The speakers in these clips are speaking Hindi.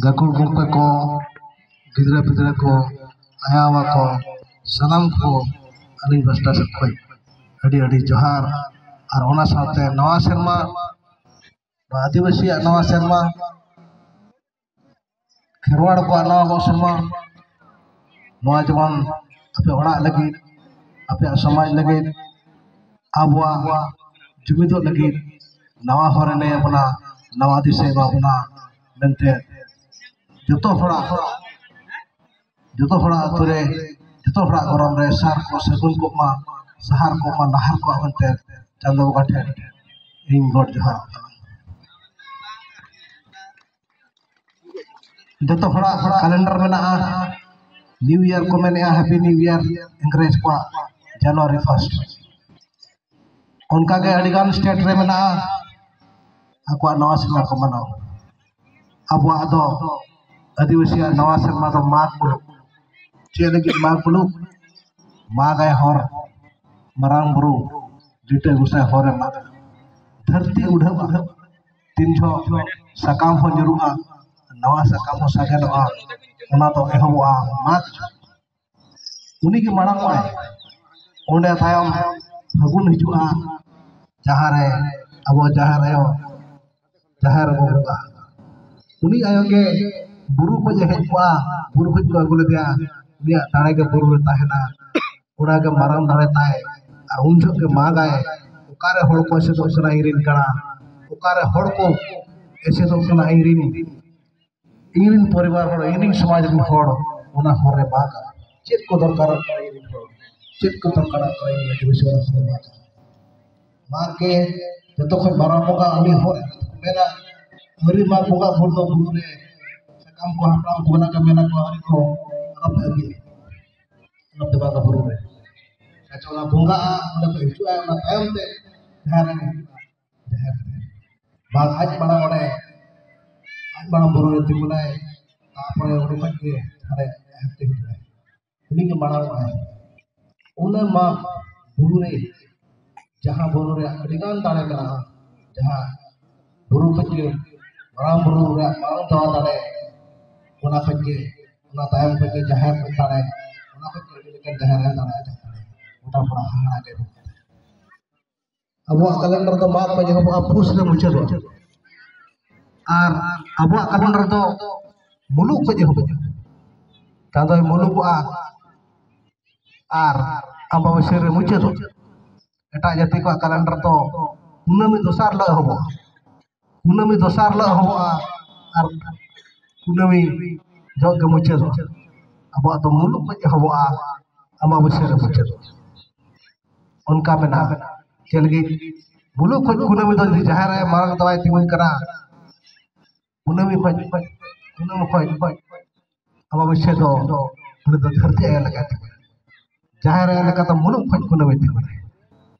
गाकुड़ गोंपे को गिदरा पिदरा को आयावा को सलाम को अली बस्ता से कोई अड़ी अड़ी जोहार और ओना साथे नवा शर्मा आदिवासी नवा शर्मा खेरवाड़ को नवा शर्मा नवा जवान अपने ओड़ा लगी अपने समाज लगी आबुआ जुमिदो लगी नवा हरने अपना नवा दिसे बाबना मेंते जतो हड़ा तुरे जतो हड़ा गरम रे सार को सगुन को मा सहार को मा नहर को मेंते चांदो गाठे इन गॉड जोहार जतो हड़ा कैलेंडर में ना न्यू ईयर को मैंने हैप्पी न्यू ईयर इंग्रेज को जनवरी 1 उनका के अड़ीगान स्टेट रे में ना आको नवा शर्मा को मनाओ अब दो आदिवासी नवा शर्मा तो माघ बुलू चे लगी माघ बुलू माघ है हर मरांग बुरु जिते गुसाय हरे माघ धरती उड़ब तीन झो सकाम हो जुरुआ नवा सकाम हो सागेनोआ ओना तो एहबुआ माघ उनी की मांग ओंडे तायम फगुन हिजुआ जहाँ रे अब जहाँ बोगा उनी आयो के बुरु को जे हेजुआ बुरु को अगु लेदिया उनिया दाड़े के बुरु ताहेना उड़ा के माराम दाड़े ताए और उन जो के मागाए ओकारे हड़ को ऐसे तो सना इरिन कणा ओकारे हड़ को ऐसे तो सना इरिन परिवार हड़ इरिन समाज में हड़ ओना हरे मागा चेत को दरकार इरिन हड़ चेत को दरकार इरिन आदिवासी हरे मागा माग के जतो खन माराम बोगा उनी हरे मेरा हरी माग बोगा भोर दो बुरु रे सकाम को हापराम को बना के मेना को हरी को रब अगी रब दबा का बुरु रे चोला बोंगा ओना को हिजुआ ओना तायम ते जहार बाग आज बड़ा बुरु रे तिमुनाय तापरे ओडी मगे हरे हते हिजुआ उनी के माड़ा ओना मा बुरु रे जहां बुरु रे अडिगान दाड़े मेना जहां बुरु खजे माराम बुरु रे माराम दवा दाड़े ओना खजे ओना तायम खजे जहार दाड़े ओना खजे अडी लेकन जहार दाड़े ओटा बड़ा हाड़ा के अब कैलेंडर तो माग पे जो पुस रे मुचाद और अब कैलेंडर तो मुलुक पे जो चांदो मुलुकआ और अमावस्या रे मुचाद एटा जाति को कैलेंडर तो कुनामी दोसार ल होबो कुनामी दोसार ल होबो और कुनामी जो के मुचाद अब तो मुलुक पे होबो अमावस्या रे मुचाद उनका में ना चलगी मुलुक खज कुनामी तो जहां रे मारंग दवाई तिमन करा कुनामी खज अमावस्या तो धरती आया लगा जहां रे लगा तो मुलुक खज कुनामी तिमन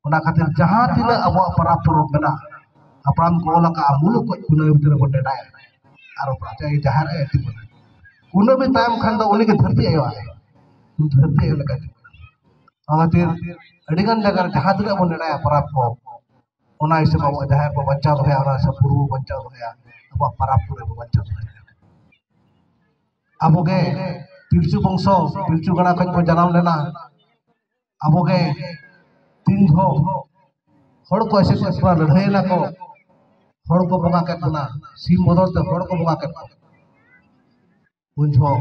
ओना खातिर जहां तिना अब पराब पुरुब मेना अपराम को लका मुलुक खज कुनामी तिना को डेडाय आरो प्राचाय जहां रे तिमन कुनामी तायम खान दो उनी के धरती आयो धरती आया लगा खातिर अडिगान जगह जहां तिना बन डेडाय पराब को ओना हिसाब अब जहां को बच्चा तो है ओना सब पुरु बच्चा तो है अब पराब पुरे बच्चा तो है अब के पिलचु वंशो पिलचु गणा खज को जन्म लेना अब के तीन झो हड़ को ऐसे पूरा लड़ाई ना को हड़ को बगा के ना सीम बदल ते हड़ को बगा के उन झो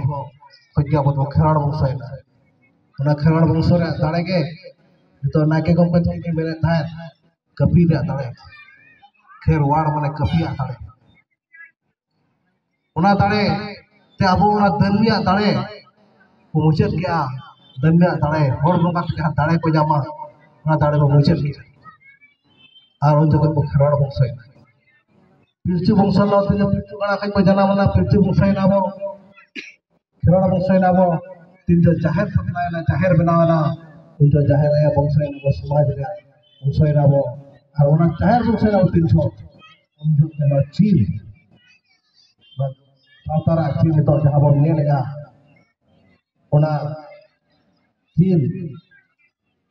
खज अब तो खेराड़ वंश है ओना खेराड़ वंश रे दाड़े के तो नाके गमके तो के मेरे था कपी रे दाड़े खेरवाड़ माने कपिया दाड़े ओना दाड़े ते अब ओना दनिया दाड़े को मुचत गया दनिया दाड़े हड़ बगा के दाड़े को जामा ओना दाड़े को मुचत गया और उन जगह को खेराड़ वंश है पिलचु वंश लो ते पिलचु गणा खज को जनामना पिलचु वंश है नाबो खेराड़ वंश है नाबो तीन जो जाहिर सपनायना जाहिर बनावना उन जो जाहिर है वंश है नाबो समाज रे वंश है नाबो और ओना जाहिर वंश है नाबो तीन जो उन जो के चीन सातारा चीन तो जहां बन नेलेगा ओना चीन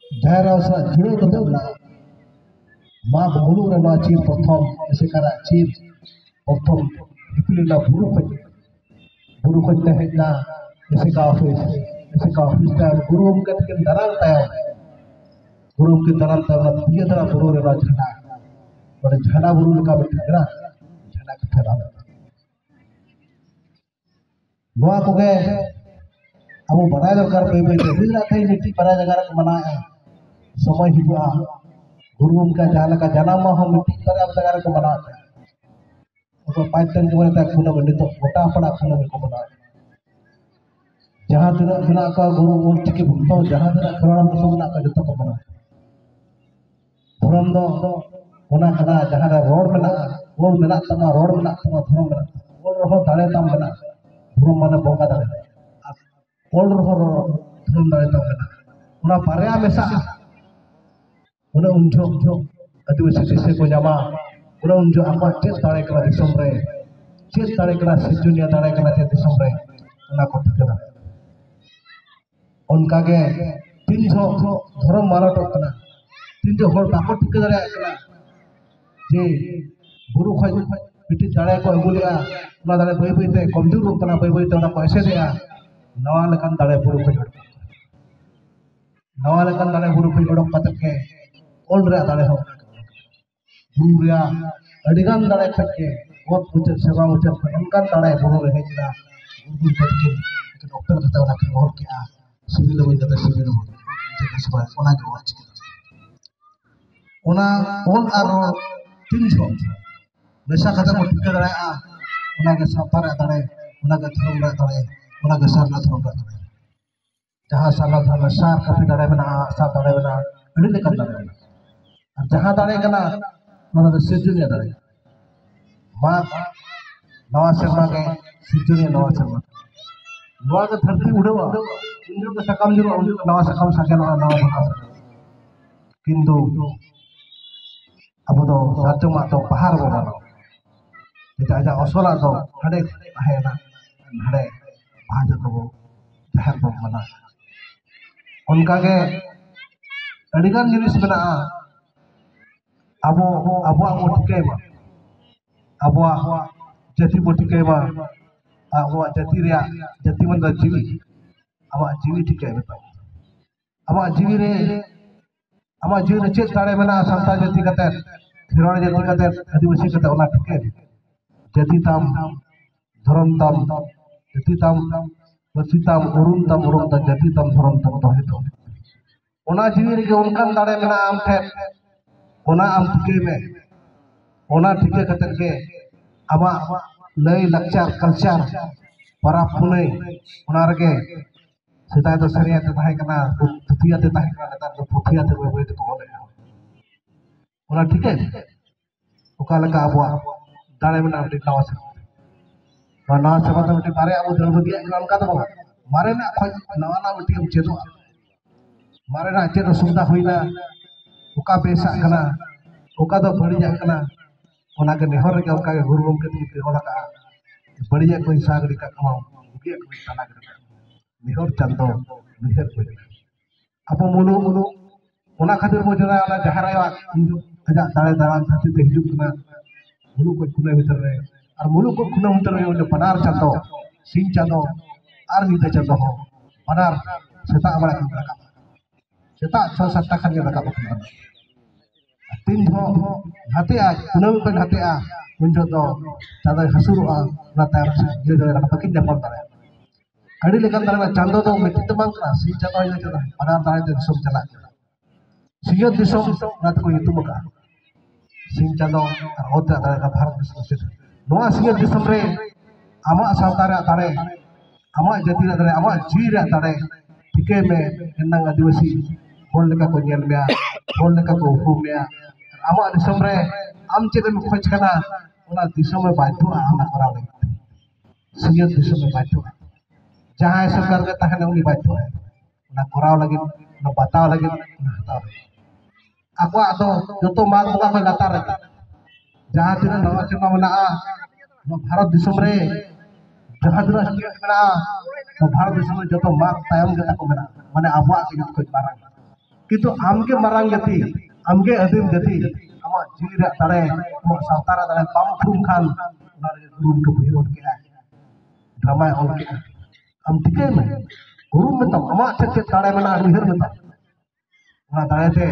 जाहिर सा जुड़ो तो ना मा बंगलू रे नवा चीर प्रथम एसेकारा चीर प्रथम इपिलिना बुरु खज तहना एसेका ऑफिस ता गुरु उनके तकिन दराल ताया गुरु उनके दराल ताया पिया दरा बुरु रे नवा झंडा बड़े झंडा बुरु लेका बेटिकरा झंडा कथरा नवा कोगे अब बड़ा दरकार पे बिना थे नीति बड़ा जगह को मनाए समय हिजुआ गुरु उनका जहाँ का जन्म हम नीति पर अब जगह को मनाते तो पाइतन के बने तक खुना बने तो मोटा पड़ा खुना में को मनाए जहाँ दिन बिना का गुरु उन चिके भुगतो जहाँ दिन खराब तो बिना का जतो को मनाए धर्म दो होना कना जहाँ का रोड में ना वो मिला तमा रोड में ना तमा धर्म में वो रहो दाले तम बना धर्म माने बोगा दाले All roh turun dari tangan. Una paraya mesa. Una unjuk adu sisi ko jama. Una unjuk apa cek tarik kena di sombre. Cek tarik kena sejunia tarik kena di sombre. Una kopi kena. Onka ke tinjo dharam mara tok kena. Tinjo hor takut kena kena. Je guru khaj piti tarik ko agulia. Una tarik bayi te komjur kena bayi te una paise dia. नवालकन दाड़े बुरु को जोड़ नवालकन दाड़े बुरु को जोड़ कतक के ओल रे दाड़े हो बुरु रे अडिगान दाड़े खके बहुत मुझे सेवा मुझे उनका दाड़े बुरु रे हेजना बुरु कतक के डॉक्टर कतक वाला के और क्या सिविल में कतक सिविल में मुझे कसबा ओना के वाच के ओना ओल आरो तीन छो बेसा कतक को टिका दाड़े आ ओना के सापर दाड़े ओना के धर्म रे दाड़े Una gesar na thong ka jaha sala thana sar kapi dare bena sa dare bena adi lekan dare ar jaha dare kana mana de sejunia dare ma nawa serma ke sejunia nawa serma nawa ke dharti udawa unju ke sakam juru unju nawa sakam sakena nawa bana kintu abu do sarjuma to pahar bo bana eta aja osola do hade ahena hade आज तो वो जहर बो मना उनका के अडिगान जिनिस बना अबो टिके मा अबो जति बो टिके मा अबो जति रिया जति मन दा जीवी अबो जीवी टिके बता अबो जीवी रे चेत ताड़े बना संता जति कते खिरोड़ जति कते आदिवासी कते ओना टिके जति ताम धर्म ताम जति ताम बसिताम उरुम ताम जति ताम धर्म ताम तो है तो ओना जीवी रे उनकान दाड़े मेना आम थे ओना आम टिके में ओना टिके कतक के आमा लय लक्चर कल्चर परा पुनई ओना रगे सेता तो सरिया ते ताहे कना तुथिया ते ताहे कना नेतार तो पुथिया ते वे तो बोले ओना टिके ओका लका आबो दाड़े मेना अपनी नावा नवा सेवा तो मिट्टी मारे अब दल बदिया इलाम का तो बगा मारे ना खोज नवा ना मिट्टी हम चेतो मारे ना चेतो सुविधा हुई ना उका पैसा कना उका तो बढ़िया कना ओना के नेहर के उका के गुरु के ती होला का बढ़िया कोई सागरी का कमाओ उके कोई तना के नेहर चंदो नेहर कोई अब मुलु ओना खातिर मो जरा ओना जहराया अजा दाड़े दाड़ान खातिर ते हिजुक कना मुलु को खुले भीतर रे और मुलुक को खुना उतर जो पनार चंदो सिंह चंदो और नीते चंदो हो पनार सेता बड़ा के रखा सेता 6-7 खान के रखा तीन हो हाथे आ खुना पे हाथे आ उन जो तो चादर हसुर आ ना तार जे जे रखा पकिन जपन तारे अड़ी लेकर तारे चंदो तो मिट्टी तो मांग ना सिंह चंदो ये चंदो पनार तारे ते सब चला सिंह दिसो ना तो कोई तुम का सिंह चंदो और होता तारे का भारत दिसो से नवा सिंह दिसम रे आमा सावतारा तारे आमा जाति तारे आमा जीवी रे तारे टिके में एनंग आदिवासी होल लेका को नेल मेया होल लेका को उपु मेया आमा दिसम रे आम चेदम खोज कना ओना दिसम में बाध्य आना करा ले सिंह दिसम में बाध्य जहां सरकार के तहने उनी बाध्य है ओना कराव लगे ओना बताव लगे ओना हताव आको आदो जतो माग बगा को लातार रे जहां दिन नवा सेवा मना भारत दिसम रे जहां दिन स्टेट मना तो भारत दिसम जो तो माग तायम गता को मना माने आबवा के को मारांग किंतु आमगे मारांग गति आमगे अधीन गति आमा jirak tare mo sautara tare pam khum khan na guru ke bhiron ke drama ol ke am tike me guru metam ama cek tare mena bihar metam na tare te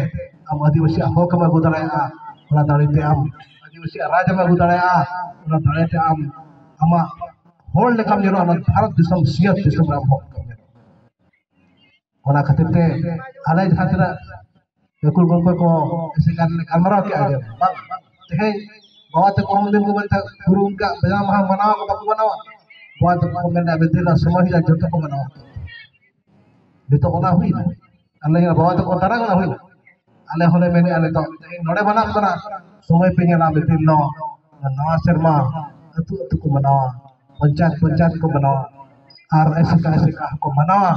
am adivasi hok ma gudare a na tare te am adivasi raj ma gudare a na tare te am ama hol lekam jero na bharat disam siat disam ram hok ona khatir te alai khatra ekul gompa ko sekan kamera ke aja bang teh bawa te kom din ko banta guru ka bela maha manawa ko baku manawa bawa te ko menda bedela samahi la jotta ko manawa beto ona hui alle ya bawa te ko tarang na hui ale hole mene ale to node banam kana somay pe nyala betil no nawa serma atu atu ko manawa pancat ko manawa ar esika ko manawa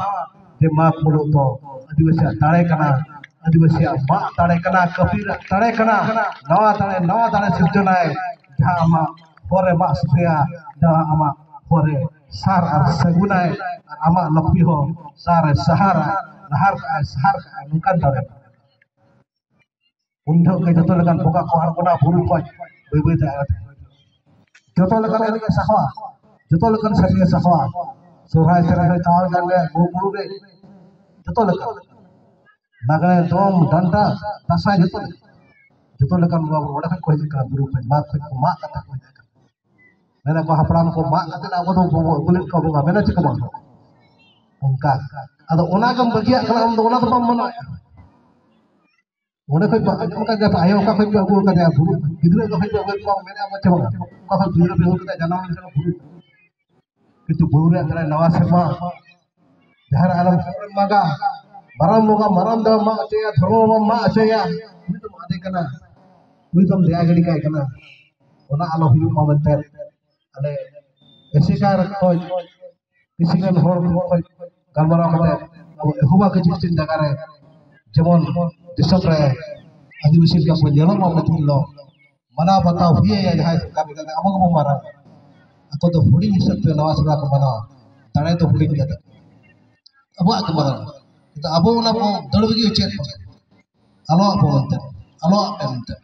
je mak mulu to adivasi tare kana adivasi mak tare kana kafir tare kana nawa tare sirjonai jaha ama pore mak supaya jaha ama pore sar ar sagunai ama lapi ho sar sahara lahar sahar nungkan tare undho ke joto lekan boka ko har kona buru ko bebe ta joto lekan ani sahwa joto lekan sari sahwa sorai sari taw ganle guru re joto lekan nagare dom danta dasai joto lekan oda kan ko jika guru ko mak ko mak kata ko jika mena ko hapram ko mak kata abo do bulit ko bunga mena cik ko ongka ado ona gam bagia kala am do ona to pam mano ona ko ba ajam ka japa ayo ka ko guru ka ja guru gidre ko ko ko mena am chama ko ko guru be ko janam ni guru kitu guru re kala nawa serma jahar alam maga maram da ma acaya dharma ma acaya itu ade kana itu daya gadi kai kana ona alo hiu ma benter ale esikar ko kisikan hor ko galmara mate abo ehuba ke jistin dagare jemon disam re adivasi ka ko jelo ma betillo mana batao hiye ya jahai kami kata among mo mara ako to huding hisab te nawas ra ko mana tare to huding kata abo ak mara itu abo una ko darbagi chet alo abo ante alo ante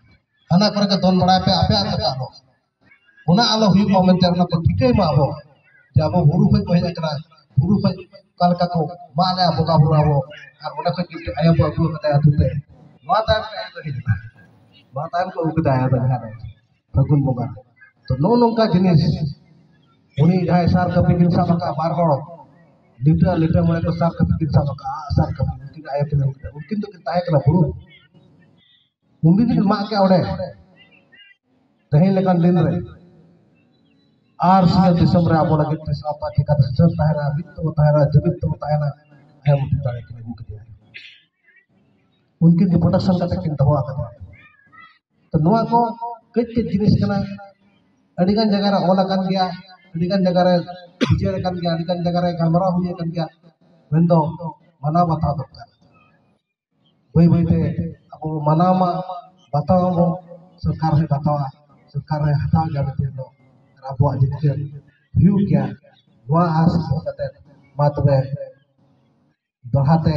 ana kore ka don bada pe ape alo una alo hiu ma mente na ko tikai ma abo jabo buru pe ko hej kara buru pe kal ka ko male abo ka buru abo ar una ko ki ayo abo ko kata atute ma ta ko hej ma ta ko ukda ya ta hare fagun boga to nongka jenis uni jahai sar ka bikin sama ka bar horo liter mereka sar ka bikin sama ka sar ka mungkin ayo kena mungkin to kita ayo kena buru mungkin mak ke ode tehin lekan din re ar sia disam re abo lagi tes apa kita ser tahera bitto tahera jebit to tahera ayo mungkin tare kena buku dia mungkin di production kata kin tawa kata to noa ko kecil jenis kena adikan jaga ra ola kan dia adikan jaga ra bicara kan dia adikan jaga ra kamera huye kan dia mendo mana bata dokar boy te apo mana ma batao mo सरकार है बतावा सरकार है हटा जाने देनो राबो जिते व्यू क्या वा आस होते मातबे दोहाते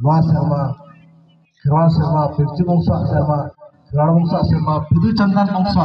वा शर्मा पिरचु बंसा शर्मा बिदु चंदन बंसा